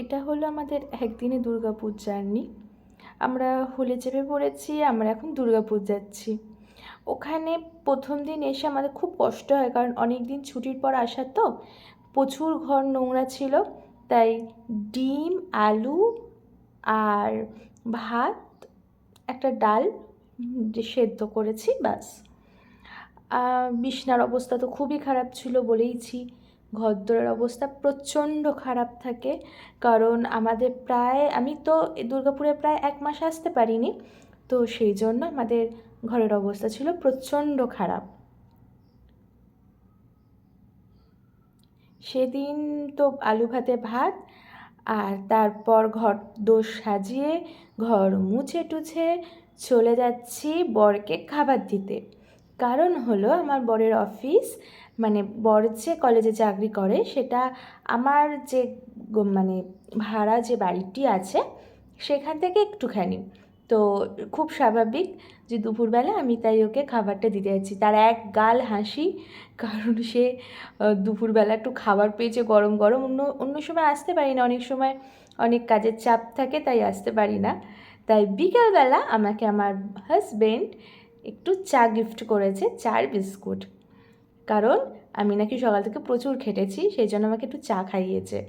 এটা হলো আমাদের একদিনে দুর্গাপুর জার্নি। আমরা হুলে চেপে পড়েছি, আমরা এখন দুর্গাপুর যাচ্ছি। ওখানে প্রথম দিন এসে আমাদের খুব কষ্ট হয়, কারণ অনেক দিন ছুটির পর আসা তো, প্রচুর ঘর নোংরা ছিল। তাই ডিম, আলু আর ভাত, একটা ডাল সেদ্ধ করেছি, ব্যাস। বিছনার অবস্থা তো খুবই খারাপ ছিল, বলেইছি। ঘরদোরের অবস্থা প্রচণ্ড খারাপ থাকে, কারণ আমাদের আমি তো দুর্গাপুরে প্রায় 1 মাস আসতে পারিনি, তো সেই জন্য আমাদের ঘরের অবস্থা ছিল প্রচণ্ড খারাপ। সেদিন তো আলু ভাতে ভাত, আর তারপর ঘর দোর সাজিয়ে ঘর মুছে টুছে চলে যাচ্ছি বরকে খাবার দিতে। কারণ হলো আমার বরের অফিস, মানে বর যে কলেজে চাকরি করে সেটা আমার যে মানে ভাড়া যে বাড়িটি আছে সেখান থেকে একটুখানি, তো খুব স্বাভাবিক যে দুপুরবেলা আমি তাই ওকে খাবারটা দিতে যাচ্ছি। তার এক গাল হাসি, কারণ সে দুপুরবেলা একটু খাবার পেয়েছে গরম গরম। অন্য অন্য সময় আসতে পারি না, অনেক সময় অনেক কাজের চাপ থাকে তাই আসতে পারি না। তাই বিকেলবেলা আমাকে আমার হাজবেন্ড একটু চা গিফট করেছে, চার বিস্কুট, কারণ আমি নাকি সকাল থেকে প্রচুর খেটেছি, সেই জন্য আমাকে একটু চা খাইয়েছে।